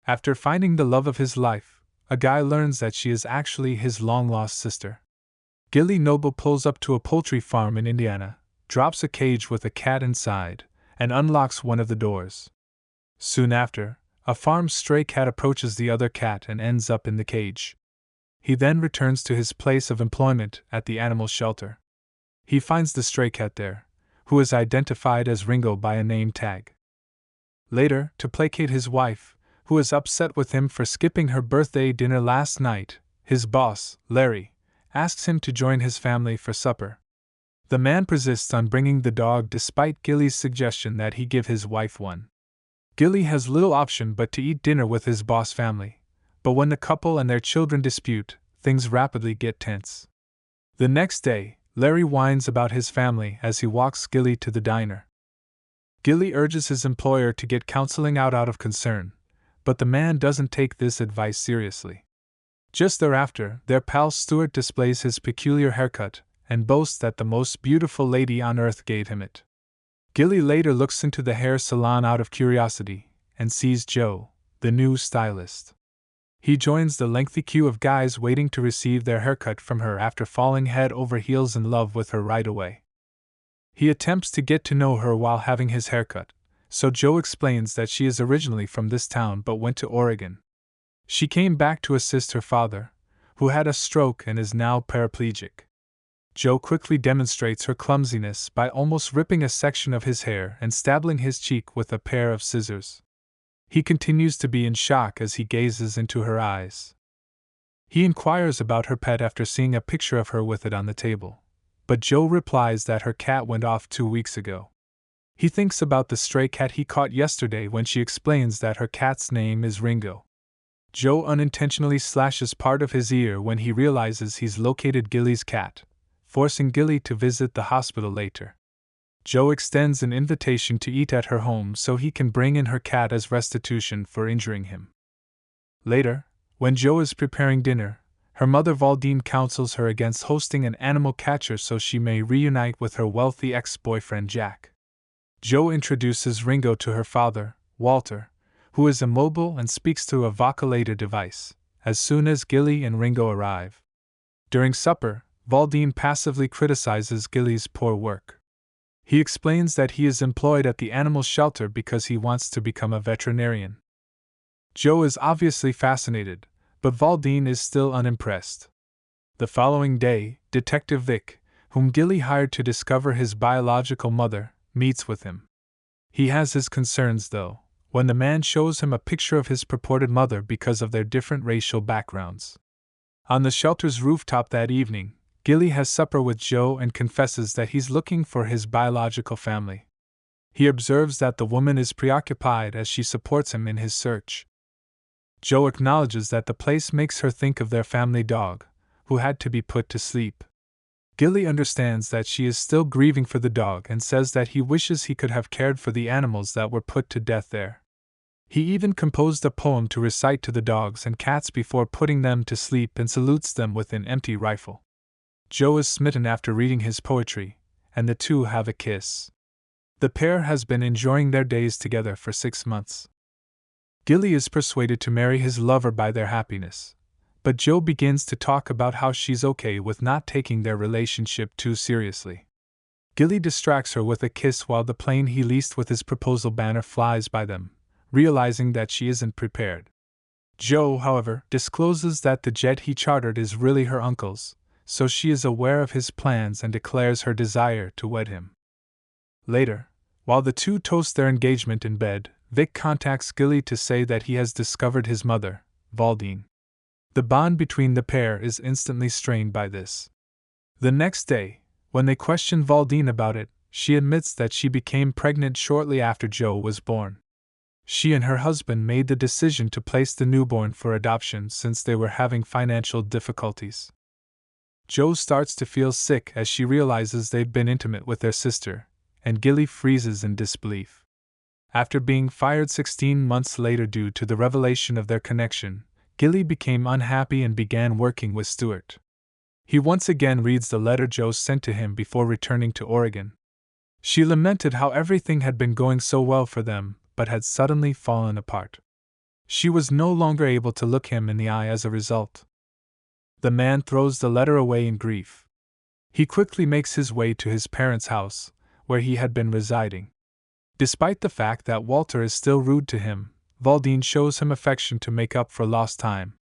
After finding the love of his life, a guy learns that she is actually his long-lost sister. Gilly Noble pulls up to a poultry farm in Indiana, drops a cage with a cat inside, and unlocks one of the doors. Soon after, a farm stray cat approaches the other cat and ends up in the cage. He then returns to his place of employment at the animal shelter. He finds the stray cat there, who is identified as Ringo by a name tag. Later, to placate his wife, who is upset with him for skipping her birthday dinner last night, his boss, Larry, asks him to join his family for supper. The man persists on bringing the dog despite Gilly's suggestion that he give his wife one. Gilly has little option but to eat dinner with his boss family, but when the couple and their children dispute, things rapidly get tense. The next day, Larry whines about his family as he walks Gilly to the diner. Gilly urges his employer to get counseling out of concern, but the man doesn't take this advice seriously. Just thereafter, their pal Stuart displays his peculiar haircut and boasts that the most beautiful lady on earth gave him it. Gilly later looks into the hair salon out of curiosity and sees Joe, the new stylist. He joins the lengthy queue of guys waiting to receive their haircut from her after falling head over heels in love with her right away. He attempts to get to know her while having his haircut, so Joe explains that she is originally from this town but went to Oregon. She came back to assist her father, who had a stroke and is now paraplegic. Joe quickly demonstrates her clumsiness by almost ripping a section of his hair and stabbing his cheek with a pair of scissors. He continues to be in shock as he gazes into her eyes. He inquires about her pet after seeing a picture of her with it on the table, but Joe replies that her cat went off 2 weeks ago. He thinks about the stray cat he caught yesterday when she explains that her cat's name is Ringo. Joe unintentionally slashes part of his ear when he realizes he's located Gilly's cat, forcing Gilly to visit the hospital later. Joe extends an invitation to eat at her home so he can bring in her cat as restitution for injuring him. Later, when Joe is preparing dinner, her mother Valdine counsels her against hosting an animal catcher so she may reunite with her wealthy ex-boyfriend Jack. Joe introduces Ringo to her father, Walter, who is immobile and speaks through a vocalator device, as soon as Gilly and Ringo arrive. During supper, Valdine passively criticizes Gilly's poor work. He explains that he is employed at the animal shelter because he wants to become a veterinarian. Joe is obviously fascinated, but Valdine is still unimpressed. The following day, Detective Vic, whom Gilly hired to discover his biological mother, meets with him. He has his concerns, though, when the man shows him a picture of his purported mother because of their different racial backgrounds. On the shelter's rooftop that evening, Gilly has supper with Joe and confesses that he's looking for his biological family. He observes that the woman is preoccupied as she supports him in his search. Joe acknowledges that the place makes her think of their family dog, who had to be put to sleep. Gilly understands that she is still grieving for the dog and says that he wishes he could have cared for the animals that were put to death there. He even composed a poem to recite to the dogs and cats before putting them to sleep and salutes them with an empty rifle. Joe is smitten after reading his poetry, and the two have a kiss. The pair has been enjoying their days together for 6 months. Gilly is persuaded to marry his lover by their happiness, but Joe begins to talk about how she's okay with not taking their relationship too seriously. Gilly distracts her with a kiss while the plane he leased with his proposal banner flies by them, realizing that she isn't prepared. Joe, however, discloses that the jet he chartered is really her uncle's, so she is aware of his plans and declares her desire to wed him. Later, while the two toast their engagement in bed, Vic contacts Gilly to say that he has discovered his mother, Valdine. The bond between the pair is instantly strained by this. The next day, when they question Valdine about it, she admits that she became pregnant shortly after Joe was born. She and her husband made the decision to place the newborn for adoption since they were having financial difficulties. Joe starts to feel sick as she realizes they've been intimate with their sister, and Gilly freezes in disbelief. After being fired 16 months later due to the revelation of their connection, Gilly became unhappy and began working with Stuart. He once again reads the letter Joe sent to him before returning to Oregon. She lamented how everything had been going so well for them, but had suddenly fallen apart. She was no longer able to look him in the eye as a result. The man throws the letter away in grief. He quickly makes his way to his parents' house, where he had been residing. Despite the fact that Walter is still rude to him, Valdine shows him affection to make up for lost time.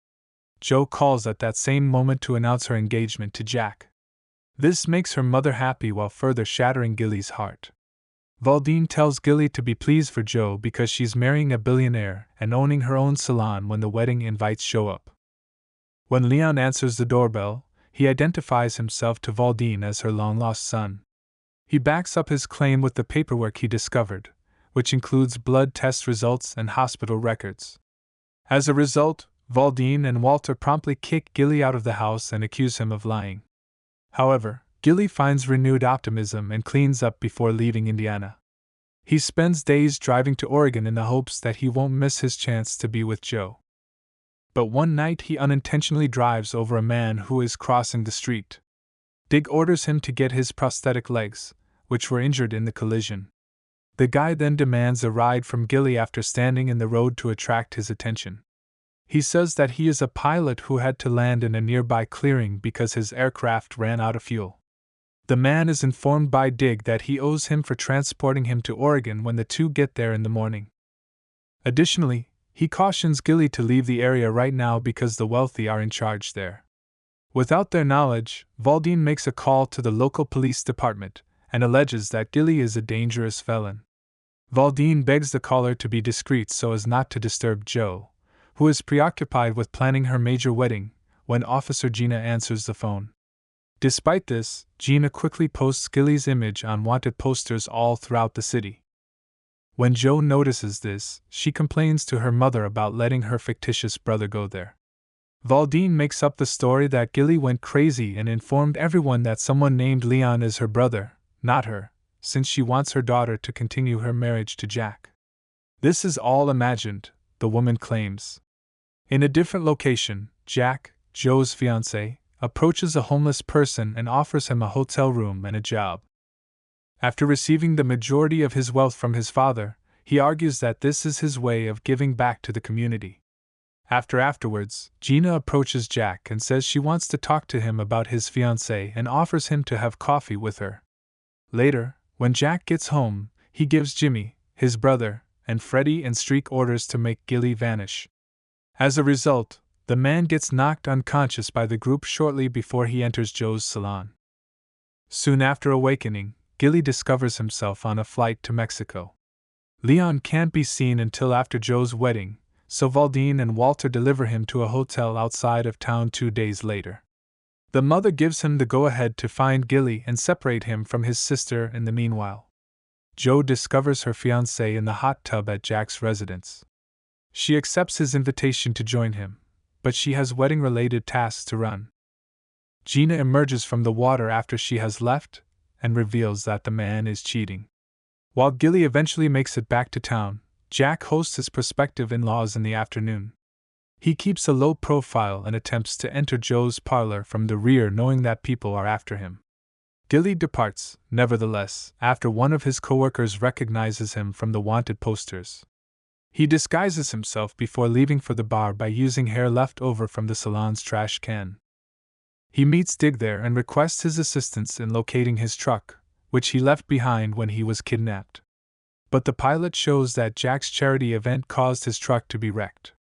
Jo calls at that same moment to announce her engagement to Jack. This makes her mother happy while further shattering Gilly's heart. Valdine tells Gilly to be pleased for Jo because she's marrying a billionaire and owning her own salon when the wedding invites show up. When Leon answers the doorbell, he identifies himself to Valdine as her long-lost son. He backs up his claim with the paperwork he discovered, which includes blood test results and hospital records. As a result, Valdine and Walter promptly kick Gilly out of the house and accuse him of lying. However, Gilly finds renewed optimism and cleans up before leaving Indiana. He spends days driving to Oregon in the hopes that he won't miss his chance to be with Jo. But one night he unintentionally drives over a man who is crossing the street. Dig orders him to get his prosthetic legs, which were injured in the collision. The guy then demands a ride from Gilly after standing in the road to attract his attention. He says that he is a pilot who had to land in a nearby clearing because his aircraft ran out of fuel. The man is informed by Dig that he owes him for transporting him to Oregon when the two get there in the morning. Additionally, he cautions Gilly to leave the area right now because the wealthy are in charge there. Without their knowledge, Valdine makes a call to the local police department and alleges that Gilly is a dangerous felon. Valdine begs the caller to be discreet so as not to disturb Jo, who is preoccupied with planning her major wedding, when Officer Gina answers the phone. Despite this, Gina quickly posts Gilly's image on wanted posters all throughout the city. When Jo notices this, she complains to her mother about letting her fictitious brother go there. Valdine makes up the story that Gilly went crazy and informed everyone that someone named Leon is her brother, not her, since she wants her daughter to continue her marriage to Jack. This is all imagined, the woman claims. In a different location, Jack, Jo's fiancé, approaches a homeless person and offers him a hotel room and a job. After receiving the majority of his wealth from his father, he argues that this is his way of giving back to the community. Afterwards, Gina approaches Jack and says she wants to talk to him about his fiancée and offers him to have coffee with her. Later, when Jack gets home, he gives Jimmy, his brother, and Freddie and Streak orders to make Gilly vanish. As a result, the man gets knocked unconscious by the group shortly before he enters Jo's salon. Soon after awakening, Gilly discovers himself on a flight to Mexico. Leon can't be seen until after Jo's wedding, so Valdine and Walter deliver him to a hotel outside of town 2 days later. The mother gives him the go-ahead to find Gilly and separate him from his sister in the meanwhile. Jo discovers her fiancé in the hot tub at Jack's residence. She accepts his invitation to join him, but she has wedding-related tasks to run. Gina emerges from the water after she has left and reveals that the man is cheating. While Gilly eventually makes it back to town, Jack hosts his prospective in-laws in the afternoon. He keeps a low profile and attempts to enter Jo's parlor from the rear knowing that people are after him. Gilly departs, nevertheless, after one of his coworkers recognizes him from the wanted posters. He disguises himself before leaving for the bar by using hair left over from the salon's trash can. He meets Dig there and requests his assistance in locating his truck, which he left behind when he was kidnapped. But the pilot shows that Jack's charity event caused his truck to be wrecked.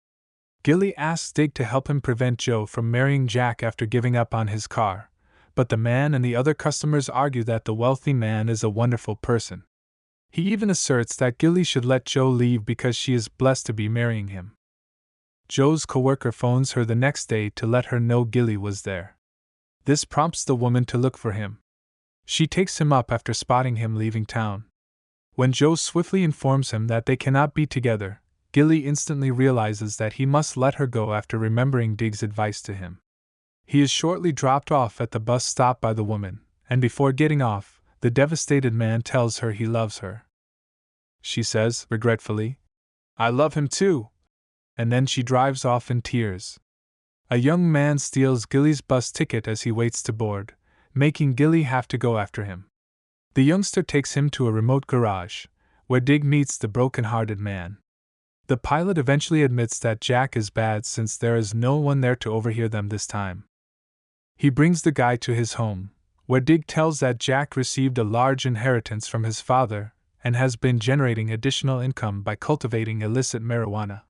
Gilly asks Dig to help him prevent Jo from marrying Jack after giving up on his car, but the man and the other customers argue that the wealthy man is a wonderful person. He even asserts that Gilly should let Jo leave because she is blessed to be marrying him. Jo's coworker phones her the next day to let her know Gilly was there. This prompts the woman to look for him. She takes him up after spotting him leaving town. When Jo swiftly informs him that they cannot be together, Gilly instantly realizes that he must let her go after remembering Dig's advice to him. He is shortly dropped off at the bus stop by the woman, and before getting off, the devastated man tells her he loves her. She says, regretfully, "I love him too," and then she drives off in tears. A young man steals Gilly's bus ticket as he waits to board, making Gilly have to go after him. The youngster takes him to a remote garage, where Dig meets the broken-hearted man. The pilot eventually admits that Jack is bad since there is no one there to overhear them this time. He brings the guy to his home, where Dig tells that Jack received a large inheritance from his father and has been generating additional income by cultivating illicit marijuana.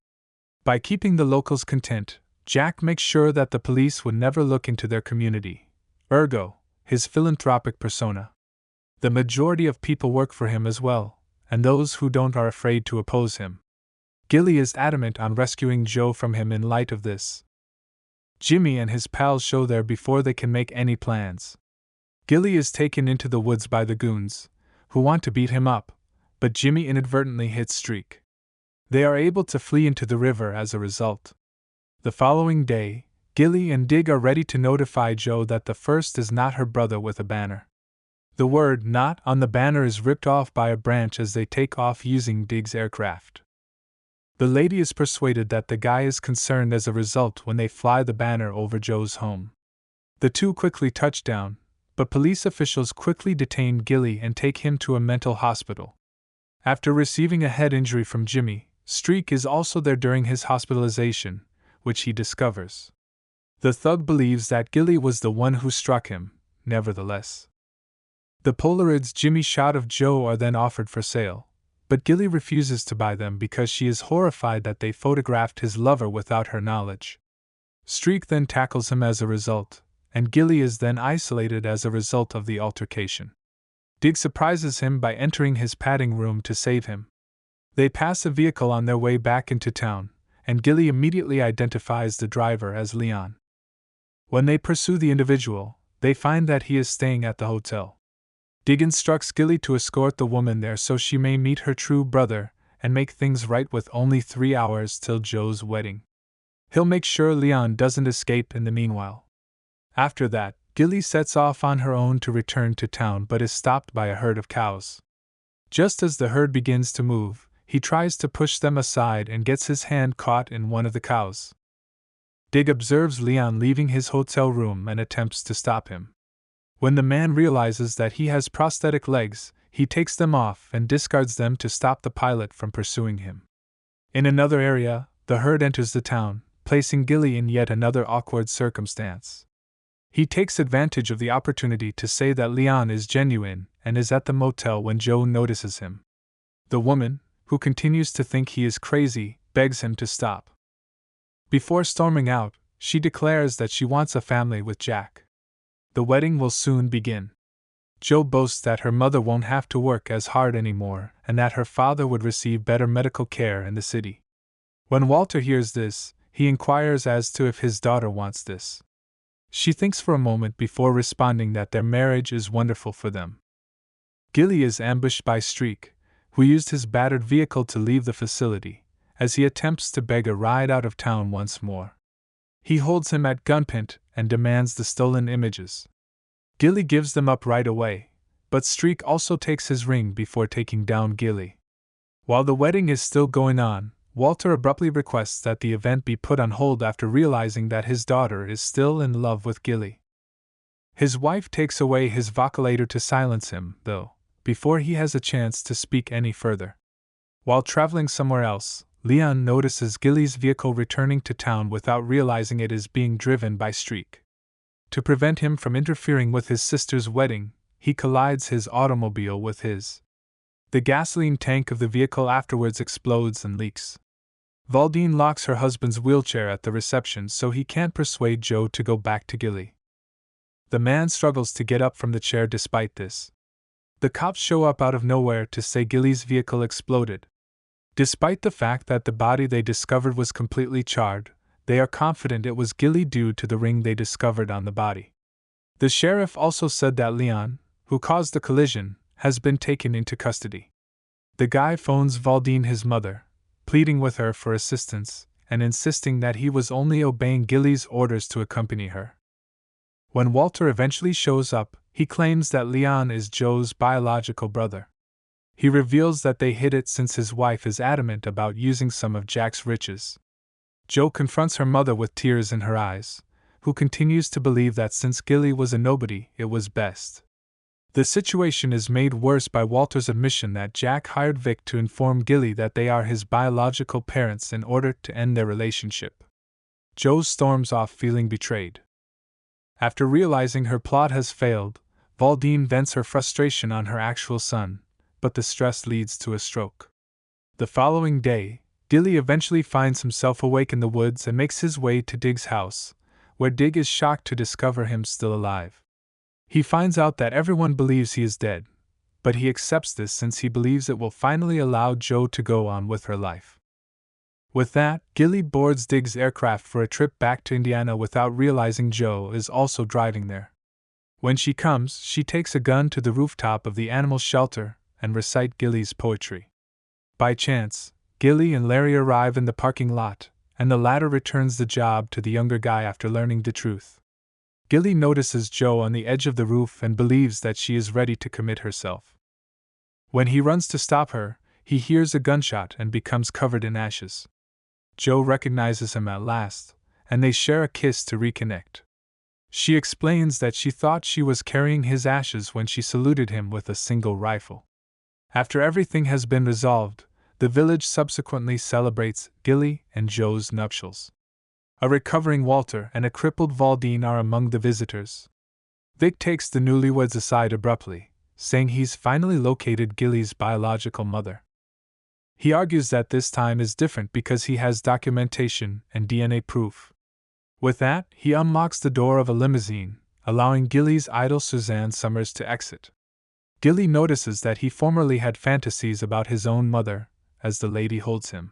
By keeping the locals content, Jack makes sure that the police would never look into their community, ergo, his philanthropic persona. The majority of people work for him as well, and those who don't are afraid to oppose him. Gilly is adamant on rescuing Joe from him in light of this. Jimmy and his pals show there before they can make any plans. Gilly is taken into the woods by the goons, who want to beat him up, but Jimmy inadvertently hits Streak. They are able to flee into the river as a result. The following day, Gilly and Dig are ready to notify Joe that the first is not her brother with a banner. The word "not" on the banner is ripped off by a branch as they take off using Dig's aircraft. The lady is persuaded that the guy is concerned as a result when they fly the banner over Joe's home. The two quickly touch down, but police officials quickly detain Gilly and take him to a mental hospital. After receiving a head injury from Jimmy, Streak is also there during his hospitalization, which he discovers. The thug believes that Gilly was the one who struck him, nevertheless. The Polaroids Jimmy shot of Joe are then offered for sale, but Gilly refuses to buy them because she is horrified that they photographed his lover without her knowledge. Streak then tackles him as a result, and Gilly is then isolated as a result of the altercation. Dig surprises him by entering his padding room to save him. They pass a vehicle on their way back into town, and Gilly immediately identifies the driver as Leon. When they pursue the individual, they find that he is staying at the hotel. Dig instructs Gilly to escort the woman there so she may meet her true brother and make things right with only 3 hours till Joe's wedding. He'll make sure Leon doesn't escape in the meanwhile. After that, Gilly sets off on her own to return to town but is stopped by a herd of cows. Just as the herd begins to move, he tries to push them aside and gets his hand caught in one of the cows. Dig observes Leon leaving his hotel room and attempts to stop him. When the man realizes that he has prosthetic legs, he takes them off and discards them to stop the pilot from pursuing him. In another area, the herd enters the town, placing Gilly in yet another awkward circumstance. He takes advantage of the opportunity to say that Leon is genuine and is at the motel when Joe notices him. The woman, who continues to think he is crazy, begs him to stop. Before storming out, she declares that she wants a family with Jack. The wedding will soon begin. Joe boasts that her mother won't have to work as hard anymore and that her father would receive better medical care in the city. When Walter hears this, he inquires as to if his daughter wants this. She thinks for a moment before responding that their marriage is wonderful for them. Gilly is ambushed by Streak, who used his battered vehicle to leave the facility, as he attempts to beg a ride out of town once more. He holds him at gunpoint and demands the stolen images. Gilly gives them up right away, but Streak also takes his ring before taking down Gilly. While the wedding is still going on, Walter abruptly requests that the event be put on hold after realizing that his daughter is still in love with Gilly. His wife takes away his vocalator to silence him, though, before he has a chance to speak any further. While traveling somewhere else, Leon notices Gilly's vehicle returning to town without realizing it is being driven by Streak. To prevent him from interfering with his sister's wedding, he collides his automobile with his. The gasoline tank of the vehicle afterwards explodes and leaks. Valdine locks her husband's wheelchair at the reception so he can't persuade Joe to go back to Gilly. The man struggles to get up from the chair despite this. The cops show up out of nowhere to say Gilly's vehicle exploded. Despite the fact that the body they discovered was completely charred, they are confident it was Gilly due to the ring they discovered on the body. The sheriff also said that Leon, who caused the collision, has been taken into custody. The guy phones Valdine his mother, pleading with her for assistance and insisting that he was only obeying Gilly's orders to accompany her. When Walter eventually shows up, he claims that Leon is Joe's biological brother. He reveals that they hid it since his wife is adamant about using some of Jack's riches. Joe confronts her mother with tears in her eyes, who continues to believe that since Gilly was a nobody, it was best. The situation is made worse by Walter's admission that Jack hired Vic to inform Gilly that they are his biological parents in order to end their relationship. Jo storms off feeling betrayed. After realizing her plot has failed, Valdine vents her frustration on her actual son, but the stress leads to a stroke. The following day, Gilly eventually finds himself awake in the woods and makes his way to Dig's house, where Dig is shocked to discover him still alive. He finds out that everyone believes he is dead, but he accepts this since he believes it will finally allow Jo to go on with her life. With that, Gilly boards Dig's aircraft for a trip back to Indiana without realizing Jo is also driving there. When she comes, she takes a gun to the rooftop of the animal shelter and recite Gilly's poetry. By chance, Gilly and Larry arrive in the parking lot, and the latter returns the job to the younger guy after learning the truth. Gilly notices Jo on the edge of the roof and believes that she is ready to commit herself. When he runs to stop her, he hears a gunshot and becomes covered in ashes. Jo recognizes him at last, and they share a kiss to reconnect. She explains that she thought she was carrying his ashes when she saluted him with a single rifle. After everything has been resolved, the village subsequently celebrates Gilly and Jo's nuptials. A recovering Walter and a crippled Valdine are among the visitors. Vic takes the newlyweds aside abruptly, saying he's finally located Gilly's biological mother. He argues that this time is different because he has documentation and DNA proof. With that, he unlocks the door of a limousine, allowing Gilly's idol Suzanne Summers to exit. Gilly notices that he formerly had fantasies about his own mother, as the lady holds him.